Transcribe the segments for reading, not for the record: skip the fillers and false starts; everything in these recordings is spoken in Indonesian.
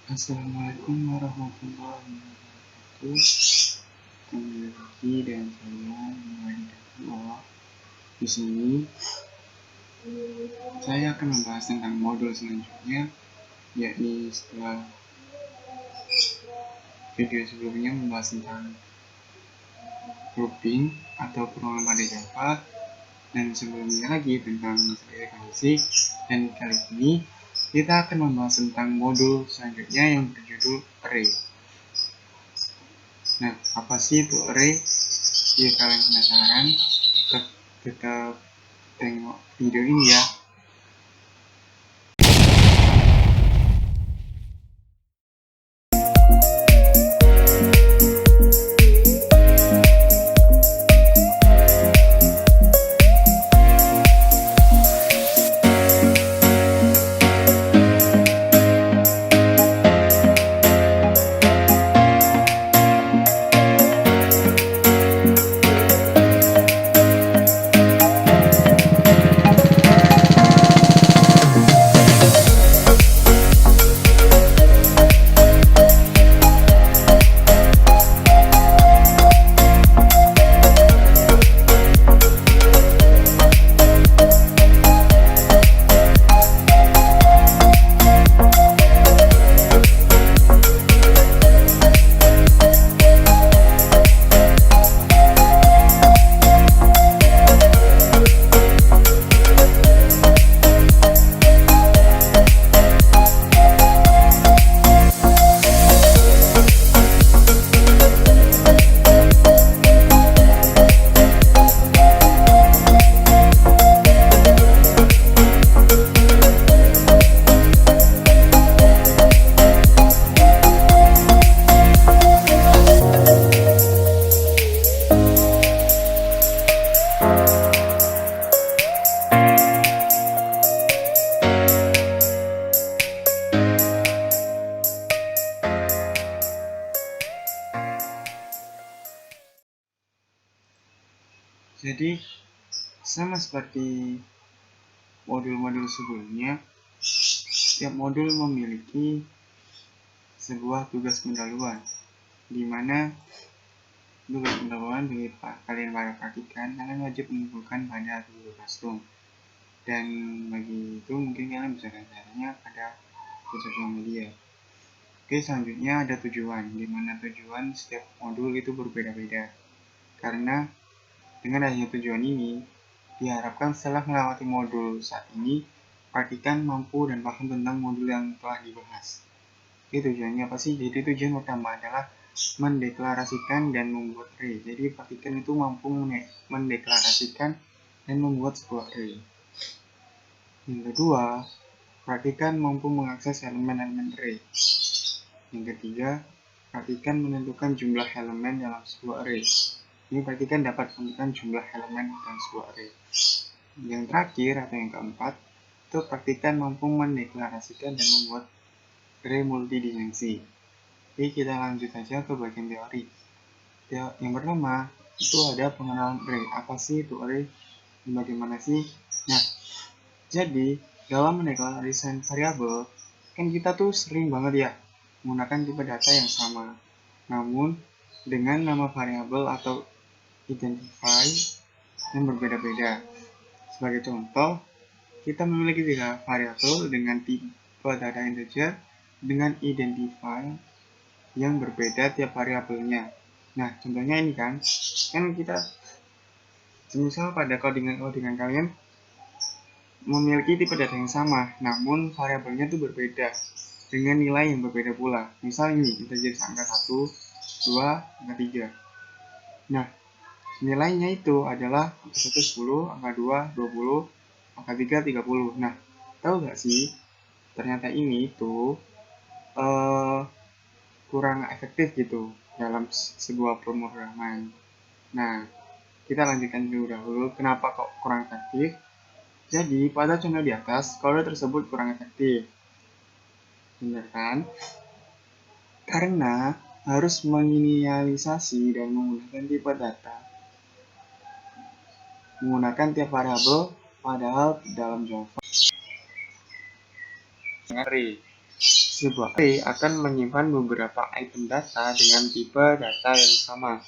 Assalamualaikum warahmatullahi wabarakatuh. Kembali lagi dengan saya Muhammad Dakwah. Di sini saya akan membahas tentang modul selanjutnya, yakni setelah video sebelumnya membahas tentang grouping atau perubahan pada Java, dan sebelumnya lagi tentang masalah kondisi. Dan kali ini kita akan membahas tentang modul selanjutnya yang berjudul array. Nah, apa sih itu array? Jika kalian penasaran, tetap tengok video ini ya. Jadi, sama seperti modul-modul sebelumnya, setiap modul memiliki sebuah tugas pendahuluan, di mana tugas pendahuluan bagi kalian para praktikan, kalian wajib mengumpulkan pada Google Classroom. Dan bagi itu mungkin kalian bisa caranya pada sosial media. Oke, selanjutnya ada tujuan, di mana tujuan setiap modul itu berbeda-beda. Karena dengan adanya tujuan ini, diharapkan setelah melewati modul saat ini, praktikan mampu dan paham tentang modul yang telah dibahas. Jadi tujuannya apa sih? Jadi tujuan pertama adalah mendeklarasikan dan membuat array. Jadi praktikan itu mampu mendeklarasikan dan membuat sebuah array. Yang kedua, praktikan mampu mengakses elemen-elemen array. Yang ketiga, praktikan menentukan jumlah elemen dalam sebuah array. Ini praktikan dapat menentukan jumlah elemen dalam sebuah array. Yang terakhir atau yang keempat, itu praktikan mampu mendeklarasikan dan membuat array multidimensi. Jadi kita lanjut saja ke bagian teori. Yang pertama, itu ada pengenalan array. Apa sih itu array? Bagaimana sih? Nah, jadi dalam mendeklarasikan variabel, kan kita tuh sering banget ya menggunakan tipe data yang sama. Namun, dengan nama variabel atau identify yang berbeda-beda. Sebagai contoh, kita memiliki tiga variabel dengan tipe data integer dengan identify yang berbeda tiap variabelnya. Nah, contohnya ini kan kita semisal pada codingan kalian memiliki tipe data yang sama, namun variabelnya itu berbeda dengan nilai yang berbeda pula. Misal ini integer angka 1, 2, angka 3. Nah, nilainya itu adalah angka 1 10, angka 2 20, angka 3 30. Nah, tahu nggak sih? Ternyata ini itu kurang efektif gitu dalam sebuah pemrograman. Nah, kita lanjutkan dulu kenapa kok kurang efektif. Jadi, pada contoh di atas, kode tersebut kurang efektif. Benar kan? Karena harus menginisialisasi dan menggunakan tipe data menggunakan tiap variabel, padahal dalam Java array. Sebuah array akan menyimpan beberapa item data dengan tipe data yang sama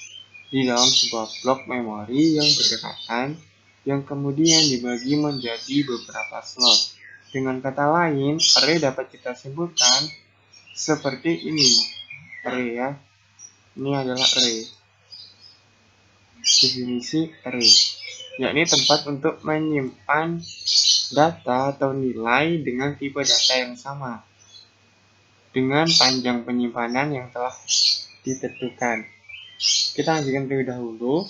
di dalam sebuah blok memori yang berdekatan yang kemudian dibagi menjadi beberapa slot. Dengan kata lain, array dapat kita simpulkan seperti ini. Array ya. Ini adalah array. Definisi array, yakni tempat untuk menyimpan data atau nilai dengan tipe data yang sama dengan panjang penyimpanan yang telah ditentukan. Kita lanjutkan terlebih dahulu,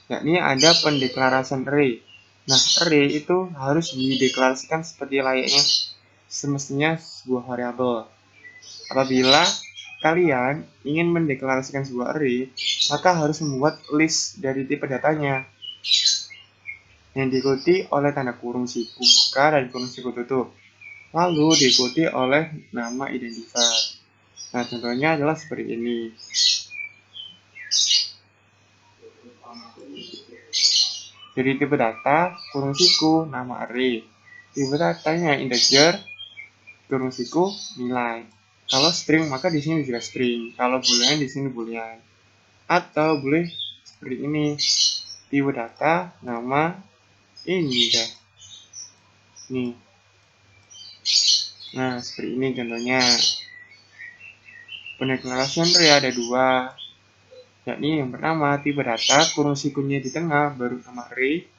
yakni ada pendeklarasian array. Nah, array itu harus dideklarasikan seperti layaknya semestinya sebuah variabel. Apabila kalian ingin mendeklarasikan sebuah array, maka harus membuat list dari tipe datanya yang diikuti oleh tanda kurung siku buka dan kurung siku tutup, lalu diikuti oleh nama identifier. Nah, contohnya adalah seperti ini. Jadi tipe data kurung siku nama array, tipe datanya integer kurung siku nilai. Kalau string maka di sini juga string, kalau boolean di sini boolean. Atau boleh seperti ini, tipe data nama ini deh. Nih. Nah, seperti ini contohnya. Pendeklarasian array ada dua, yakni yang pertama tipe data kurung sikunya di tengah baru nama array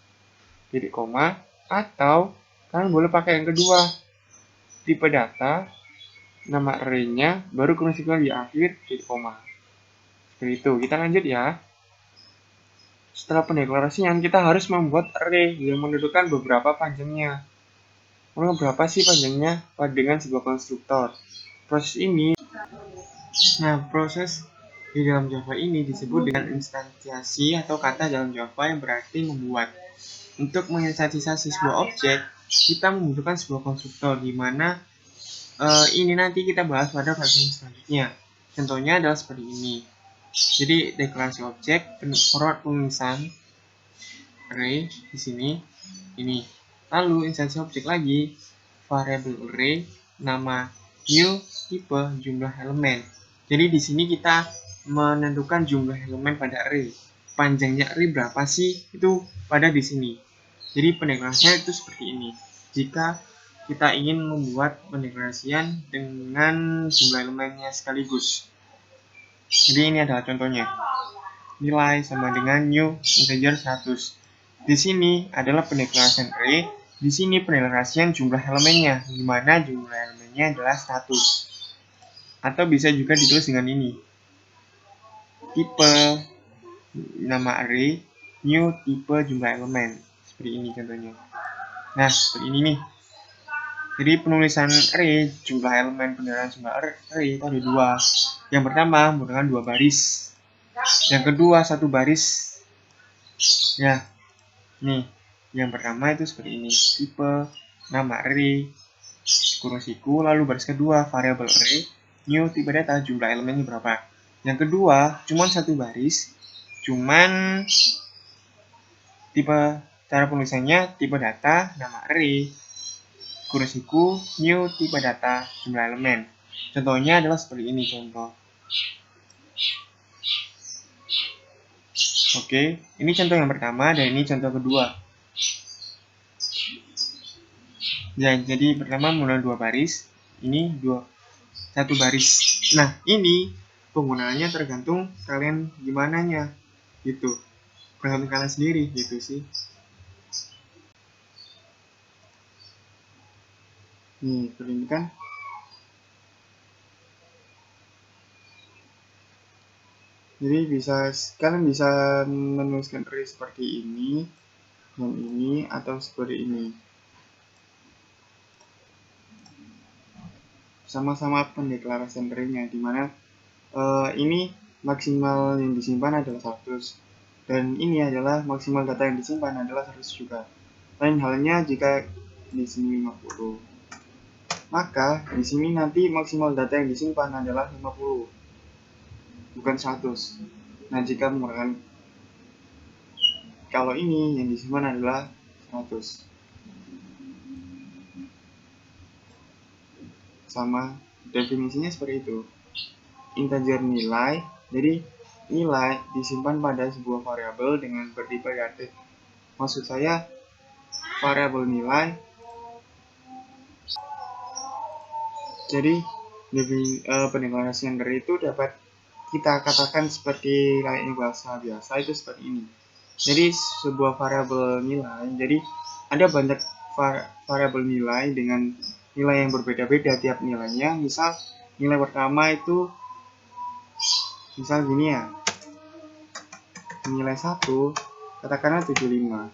titik koma, atau kalian boleh pakai yang kedua, tipe data nama array-nya baru kurung sikunya di akhir titik koma. Seperti itu. Kita lanjut ya. Setelah pendeklarasian, kita harus membuat array yang menentukan beberapa panjangnya. Berapa sih panjangnya dengan sebuah konstruktor. Proses di dalam Java ini disebut dengan instansiasi atau kata dalam Java yang berarti membuat. Untuk menginstansiasi sebuah objek, kita membutuhkan sebuah konstruktor, di mana ini nanti kita bahas pada pelajaran selanjutnya. Contohnya adalah seperti ini. Jadi deklarasi objek, forward penulisan array di sini, ini. Lalu instansi objek lagi, variable array, nama new, tipe, jumlah elemen. Jadi di sini kita menentukan jumlah elemen pada array. Panjangnya array berapa sih? Itu pada di sini. Jadi pendeklarasian itu seperti ini. Jika kita ingin membuat pendeklarasian dengan jumlah elemennya sekaligus. Jadi ini adalah contohnya. Nilai sama dengan new integer 100. Di sini adalah pendeklarasian array. Di sini pendeklarasian jumlah elemennya, di mana jumlah elemennya adalah 100. Atau bisa juga ditulis dengan ini. Tipe nama array, new tipe jumlah elemen. Seperti ini contohnya. Nah, seperti ini nih. Jadi penulisan array, jumlah elemen pendeklarasian jumlah array itu ada dua. Yang pertama menggunakan 2 baris. Yang kedua 1 baris. Ya, nih. Yang pertama itu seperti ini. Tipe nama array, kurung siku, lalu baris kedua variable array, new tipe data, jumlah elemennya berapa. Yang kedua cuma 1 baris, cuman tipe cara penulisannya tipe data nama array, kurung siku, new tipe data, jumlah elemen. Contohnya adalah seperti ini contoh. Oke, ini contoh yang pertama dan ini contoh kedua. Ya, jadi pertama menggunakan 2 baris, ini 1 baris. Nah, ini penggunaannya tergantung kalian gimana nya, gitu. Tergantung kalian sendiri, gitu sih. Nih, ini kan. Jadi kalian bisa menuliskan array seperti ini, dan ini, atau seperti ini. Sama-sama pendeklarasian array-nya, dimana ini maksimal yang disimpan adalah 100, dan ini adalah maksimal data yang disimpan adalah 100 juga. Lain halnya jika di sini 50, maka di sini nanti maksimal data yang disimpan adalah 50, bukan 100. Nah, jika menggunakan kalau ini yang disimpan adalah 100. Sama definisinya seperti itu. Integer nilai, jadi nilai disimpan pada sebuah variabel dengan bertipe negatif. Maksud saya, variabel nilai, jadi pendeklarasian dari itu dapat kita katakan seperti layaknya bahasa biasa itu seperti ini. Jadi sebuah variabel nilai, jadi ada banyak variabel nilai dengan nilai yang berbeda-beda tiap nilainya. Misal nilai pertama itu misal gini ya, nilai 1 katakanlah 75,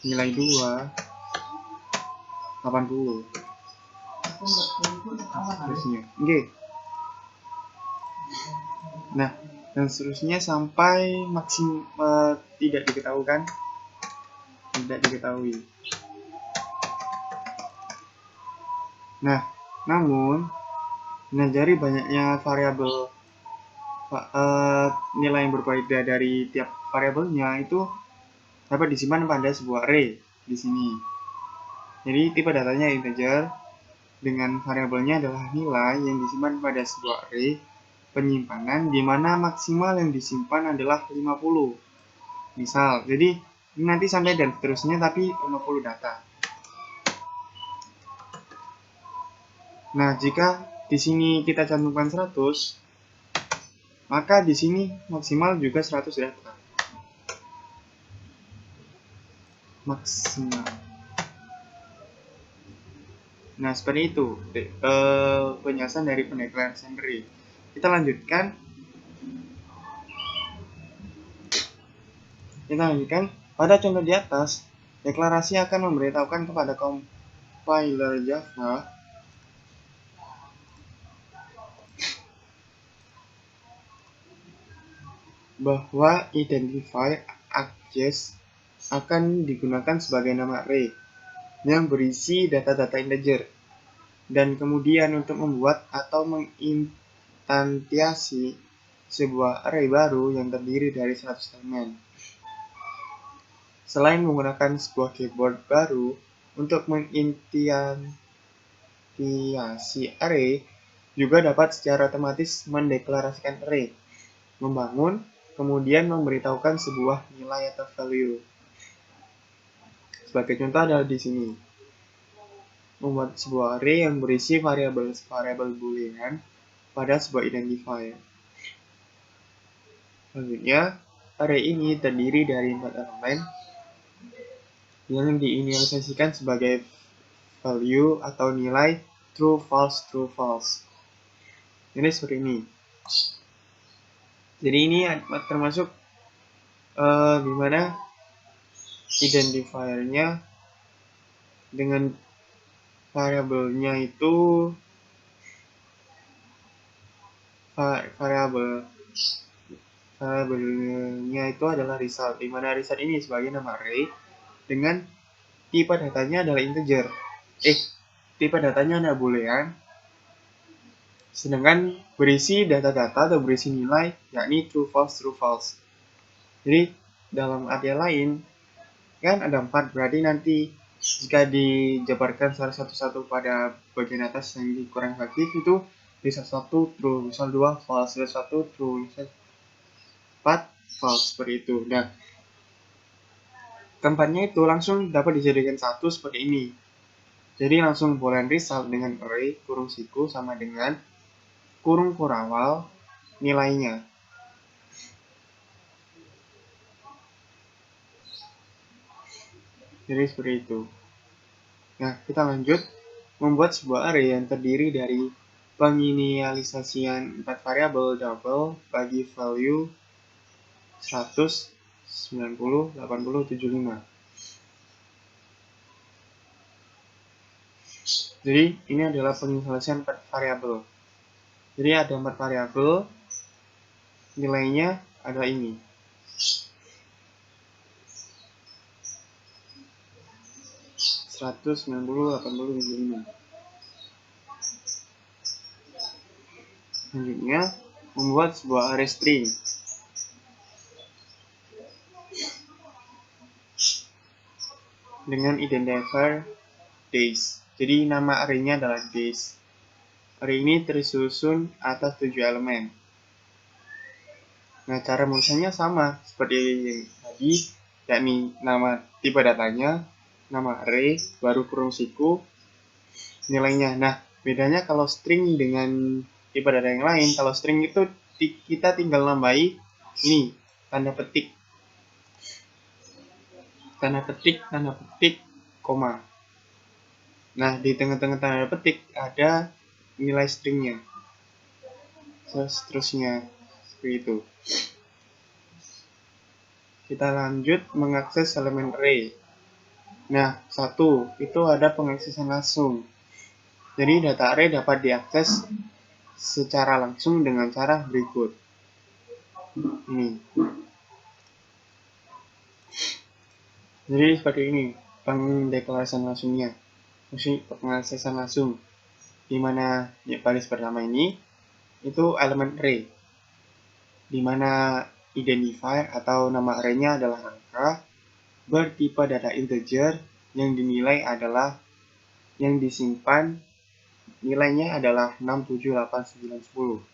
nilai 2 80, terusnya oke. Nah, dan seterusnya sampai tidak diketahui. Nah, namun dari banyaknya variabel nilai yang berbeda dari tiap variabelnya itu dapat disimpan pada sebuah array di sini. Jadi tipe datanya integer dengan variabelnya adalah nilai yang disimpan pada sebuah array penyimpanan di mana maksimal yang disimpan adalah 50. Misal, jadi ini nanti sampai dan seterusnya tapi 50 data. Nah, jika di sini kita cantumkan 100, maka di sini maksimal juga 100 data. Maksimal. Nah, seperti itu penjelasan dari pendeklarasian array. Kita lanjutkan. Pada contoh di atas, deklarasi akan memberitahukan kepada compiler Java bahwa identifier adjust akan digunakan sebagai nama array yang berisi data-data integer, dan kemudian untuk membuat atau menginstansiasi sebuah array baru yang terdiri dari 100 elemen. Selain menggunakan sebuah keyboard baru untuk menginstansiasi array, juga dapat secara otomatis mendeklarasikan array, membangun, kemudian memberitahukan sebuah nilai atau value. Sebagai contoh adalah di sini. Membuat sebuah array yang berisi variabel boolean pada sebuah identifier. Selanjutnya, array ini terdiri dari 4 elemen yang diinisialisasikan sebagai value atau nilai true, false, true, false. Ini seperti ini. Jadi ini termasuk di mana identifiernya dengan variabelnya itu variabelnya itu adalah result, di mana result ini sebagai nama array dengan tipe datanya adalah integer. Tipe datanya adalah boolean, sedangkan berisi data-data atau berisi nilai yakni true, false, true, false. Jadi dalam artian lain kan ada 4, berarti nanti jika dijabarkan salah satu-satu pada bagian atas yang kurang efektif itu result 1 true, result 2 false, result 1 true, result 4 false, seperti itu. Nah, keempatnya itu langsung dapat dijadikan satu seperti ini. Jadi langsung boolean result dengan array kurung siku sama dengan kurung kurawal nilainya. Jadi seperti itu. Nah, kita lanjut membuat sebuah array yang terdiri dari penginisialisasian 4 variabel double bagi value 100, 90, 80, 75. Jadi ini adalah penginisialisasian 4 variabel. Jadi ada 4 variabel, nilainya adalah ini. Selanjutnya membuat sebuah array string dengan identifier days. Jadi nama arraynya adalah days. array ini tersusun atas 7 elemen. Nah, cara menulisannya sama seperti yang tadi, yakni nama tipe datanya, nama array, baru kurung siku, nilainya. Nah, bedanya kalau string dengan tipe data yang lain, kalau string itu kita tinggal nambahi ini, tanda petik, koma. Nah, di tengah-tengah tanda petik ada nilai stringnya. Seterusnya, seperti itu. Kita lanjut mengakses elemen array. Nah, satu, itu ada pengaksesan langsung. Jadi, data array dapat diakses secara langsung dengan cara berikut. Ini. Jadi, seperti ini, pengdeklarasian langsungnya. Pengaksesan langsung. Di mana baris pertama ini, itu elemen array. Di mana identifier atau nama array-nya adalah angka, bertipe data integer, yang dinilai adalah yang disimpan nilainya adalah 6, 7, 8, 9, 10.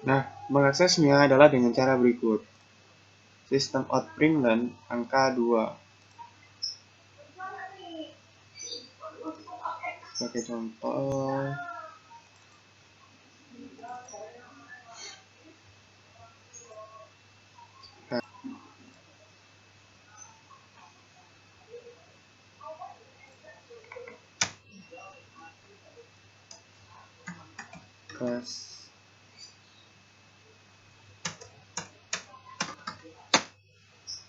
Nah, mengaksesnya adalah dengan cara berikut. Sistem out println angka 2. Sebagai contoh, kelas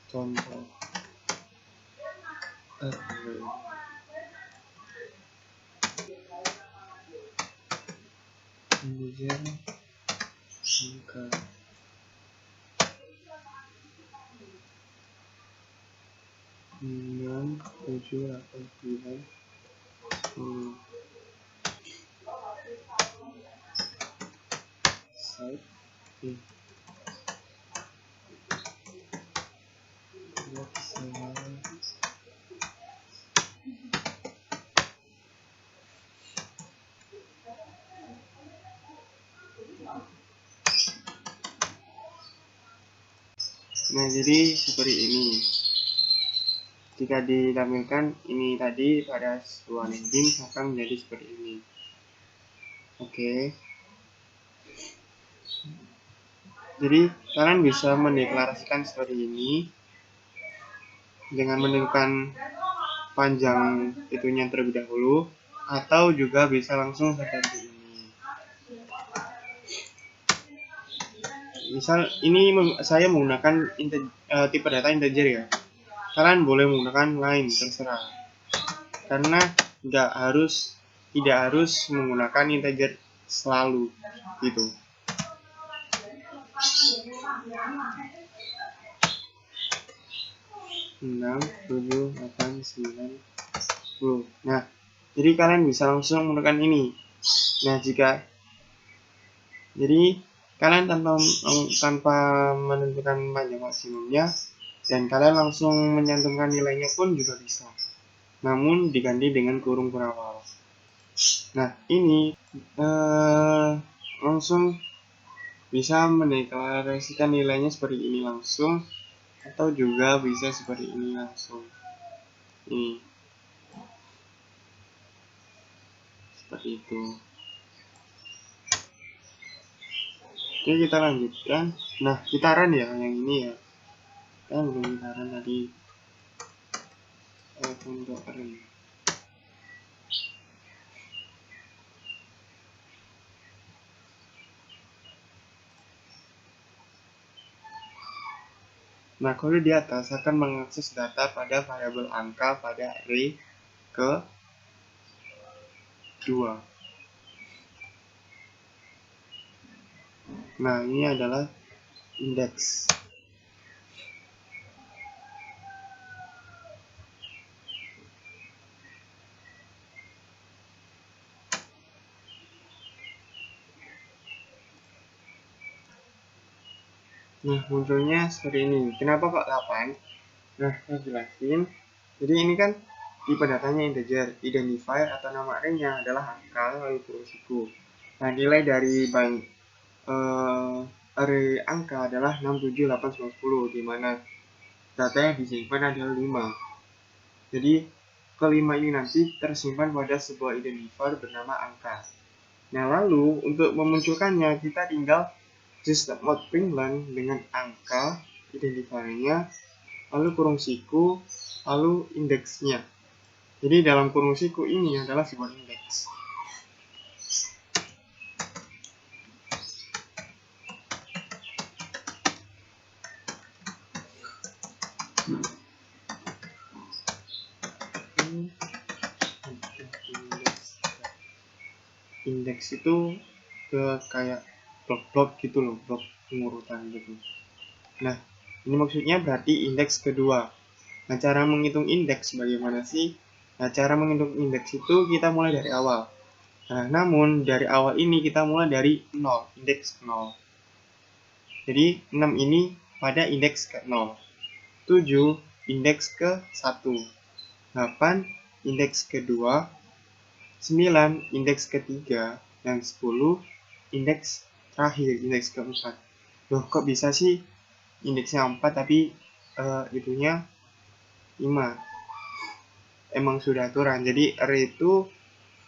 contoh integer angka 6, 7, 8, 9, 10. Site ini Nah, jadi seperti ini. Jika ditampilkan ini tadi pada sebuah LinkedIn akan menjadi seperti ini. Oke. Jadi kalian bisa mendeklarasikan seperti ini dengan menentukan panjang itunya terlebih dahulu, atau juga bisa langsung seperti ini. Misal ini saya menggunakan tipe data integer ya. Kalian boleh menggunakan lain, terserah. Karena tidak harus menggunakan integer selalu gitu. Enam, 7, 8, 9, 10. Nah, jadi kalian bisa langsung menggunakan ini. Nah, jadi kalian tanpa menentukan panjang maksimumnya, dan kalian langsung menyantumkan nilainya pun juga bisa. Namun diganti dengan kurung berawal. Nah, ini langsung bisa mendeklarasikan nilainya seperti ini langsung, atau juga bisa seperti ini langsung. Ini seperti itu. Oke, kita lanjutkan. Nah, gitaran ya, yang ini ya. Kita belum gitaran tadi. Untuk array. Nah, kode di atas akan mengakses data pada variabel angka pada array ke 2. Nah, ini adalah indeks. Nah, munculnya seperti ini. Kenapa kok 8? Nah, saya jelasin. Jadi ini kan tipe datanya integer, identifier atau nama array-nya adalah angka lalu kurung siku. Nah, nilai dari array angka adalah 6, 7, 8, 9, 10, di mana data yang disimpan adalah 5. Jadi, kelima ini nanti tersimpan pada sebuah identifier bernama angka. Nah, lalu untuk memunculkannya kita tinggal system out println dengan angka identifiernya, lalu kurung siku, lalu indeksnya. Jadi dalam kurung siku ini adalah sebuah indeks. Indeks itu kayak blok-blok gitu loh, blok pengurutan gitu. Nah, ini maksudnya berarti indeks kedua. Nah, cara menghitung indeks bagaimana sih? Nah, cara menghitung indeks itu kita mulai dari awal. Nah, namun dari awal ini kita mulai dari 0, indeks 0. Jadi 6 ini pada indeks ke 0. 7 indeks ke 1. 8 indeks kedua. 9 indeks ketiga, dan 10 indeks terakhir, indeks keempat. Loh, kok bisa sih indeksnya 4 tapi itunya 5? Emang sudah aturan. Jadi array itu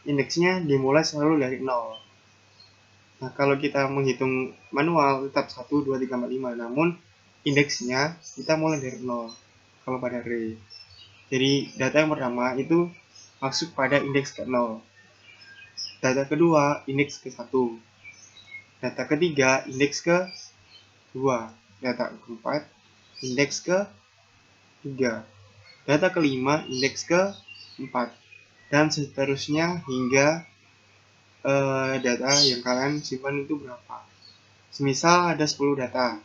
indeksnya dimulai selalu dari 0. Nah, kalau kita menghitung manual tetap 1, 2, 3, 4, 5. Namun indeksnya kita mulai dari 0 kalau pada array. Jadi data yang pertama itu masuk pada indeks ke 0. Data kedua indeks ke 1. Data ketiga indeks ke 2. Data keempat indeks ke 3. Data kelima indeks ke 4. Dan seterusnya hingga data yang kalian simpan itu berapa. Semisal ada 10 data.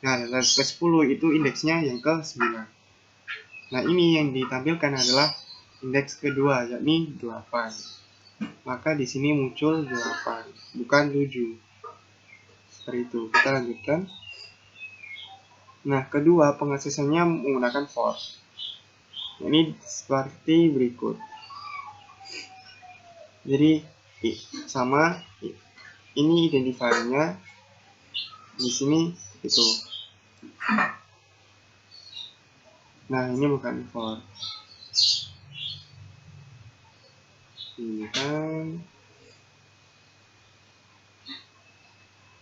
Nah, data ke 10 itu indeksnya yang ke 9. Nah, ini yang ditampilkan adalah indeks kedua, yakni 8. Maka di sini muncul 8, bukan 7. Seperti itu. Kita lanjutkan. Nah, kedua pengaksesannya menggunakan for. Ini seperti berikut. Jadi sama ini identifiernya, di sini itu. Nah, ini bukan for. Ini kan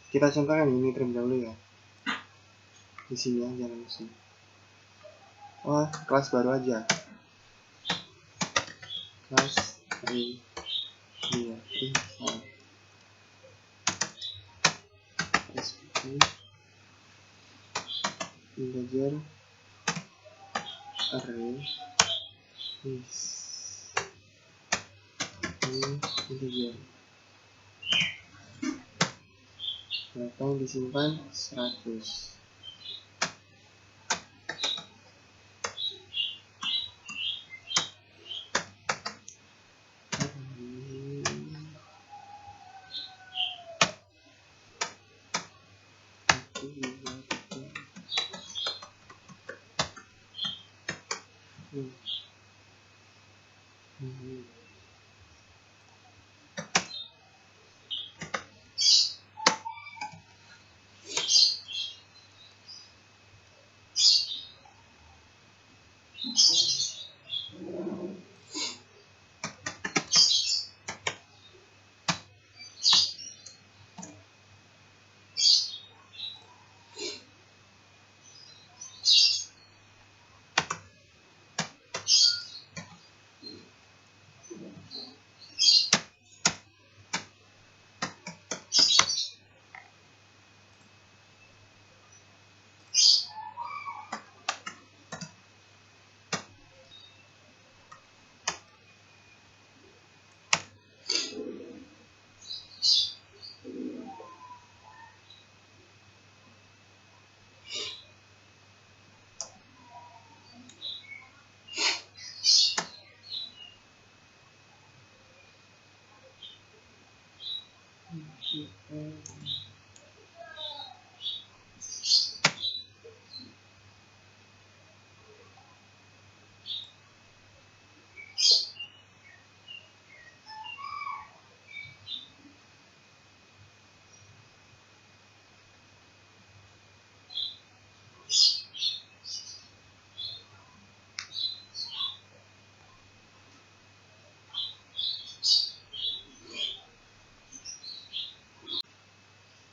kita contohkan ini terlebih dahulu ya. Di sini aja langsung. Wah, kelas baru aja. Kelas 3 integer array is integer. Data yang disimpan 100.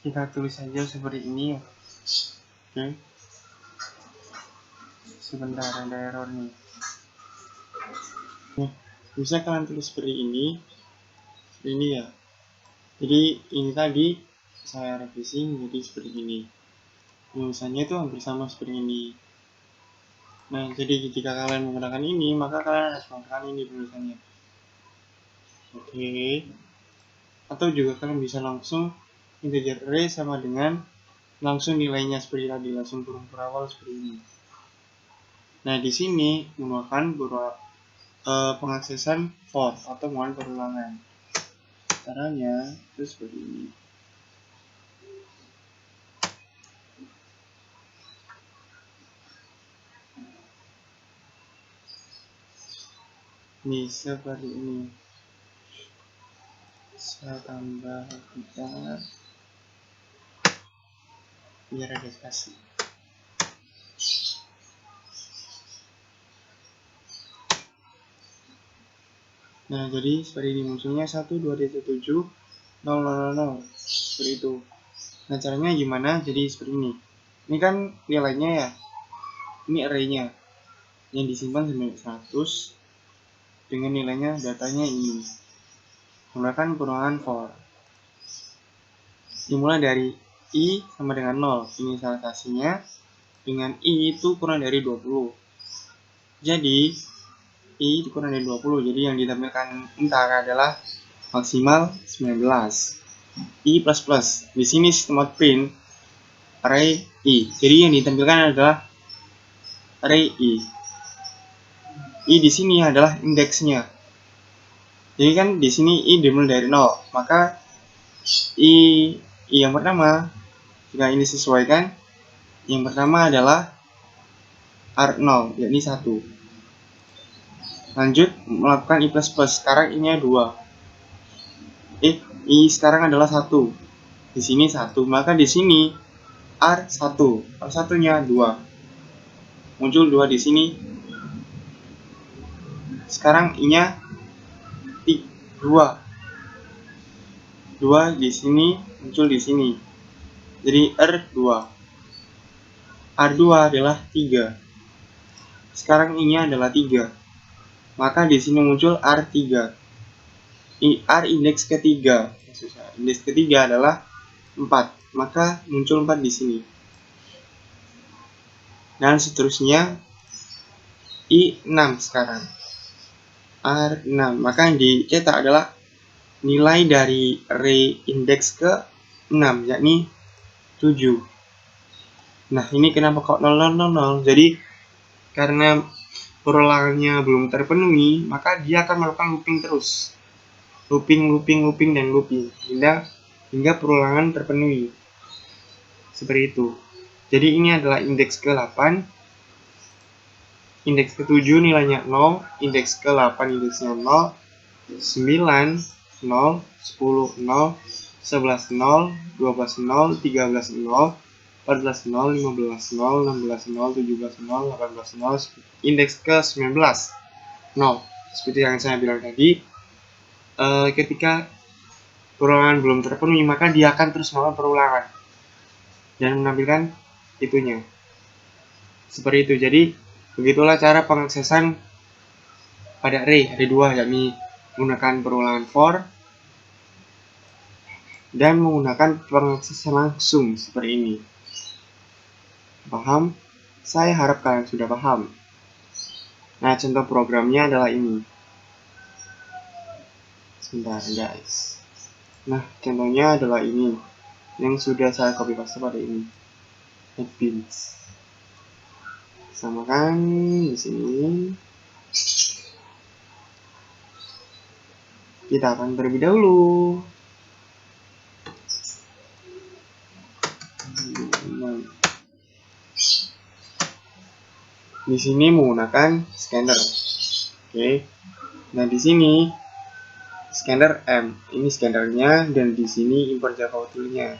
Kita tulis saja seperti ini. Oke. Sebentar, ada error nih. Nah, bisa kalian tulis seperti ini ya. Jadi ini tadi saya revisi menjadi seperti ini. Tulisannya itu hampir sama seperti ini. Nah, jadi jika kalian menggunakan ini, maka kalian harus menggunakan ini tulisannya. Oke. Atau juga kalian bisa langsung integer array sama dengan langsung nilainya seperti tadi, langsung kurung berawal seperti ini. Nah, di sini menggunakan pengaksesan for atau menggunakan perulangan. Caranya itu seperti ini. Nih, seperti ini. Saya tambah kita biar ada spasi. Nah, jadi seperti ini munculnya 1, 2, 3, 7, 0, 0, 0, 0. Seperti itu. Nah, caranya gimana? Jadi seperti ini. Ini kan nilainya ya. Ini array-nya. Yang disimpan sampai 100 dengan nilainya datanya ini. Menggunakan perulangan for. Dimulai dari i sama dengan 0. Inisialisasinya dengan i itu kurang dari 20. Jadi i kurang dari 20, jadi yang ditampilkan ntar adalah maksimal 19. I plus plus. Di sini sistem print array i. Jadi yang ditampilkan adalah array i. I di sini adalah indeksnya. Jadi kan di sini i dimulai dari 0, maka i yang pertama jika ini sesuaikan, yang pertama adalah R0, yakni 1. Lanjut melakukan i plus plus. Sekarang i-nya 2. I sekarang adalah 1. Di sini 1. Maka di sini R1. R1-nya 2. Muncul 2 di sini. Sekarang i-nya 2. 2 di sini muncul di sini. Jadi R2. R2 adalah 3. Sekarang i-nya adalah 3. Maka di sini muncul R3. R indeks ketiga. Indeks ketiga adalah 4. Maka muncul 4 di sini. Dan seterusnya I6 sekarang. R6. Maka yang dicetak adalah nilai dari array indeks ke 6, yakni 7. Nah, ini kenapa kok 000? Jadi karena perulangannya belum terpenuhi, maka dia akan melakukan looping terus. Looping dan looping hingga perulangan terpenuhi. Seperti itu. Jadi ini adalah indeks ke-8. Indeks ke-7 nilainya 0, indeks ke-8 indeksnya 0, 9, 0, 10, 0, 11, 0, 12, 0, 13, 0, 14, 0, 15, 0, 16, 0, 17, 0, 18, 0, indeks ke-19 0. Seperti yang saya bilang tadi, ketika perulangan belum terpenuhi, maka dia akan terus melakukan perulangan dan menampilkan itunya. Seperti itu. Jadi begitulah cara pengaksesan pada array. Ada 2, yakni menggunakan perulangan for dan menggunakan pengaksesan langsung seperti ini. Paham? Saya harap kalian sudah paham. Nah, contoh programnya adalah ini. Sebentar guys. Nah, contohnya adalah ini yang sudah saya copy paste pada ini. Headbeans. Samakan di sini. Kita akan terlebih dahulu. Di sini menggunakan scanner. Oke. Nah, di sini scanner M. Ini scannernya dan di sini import Java tool-nya.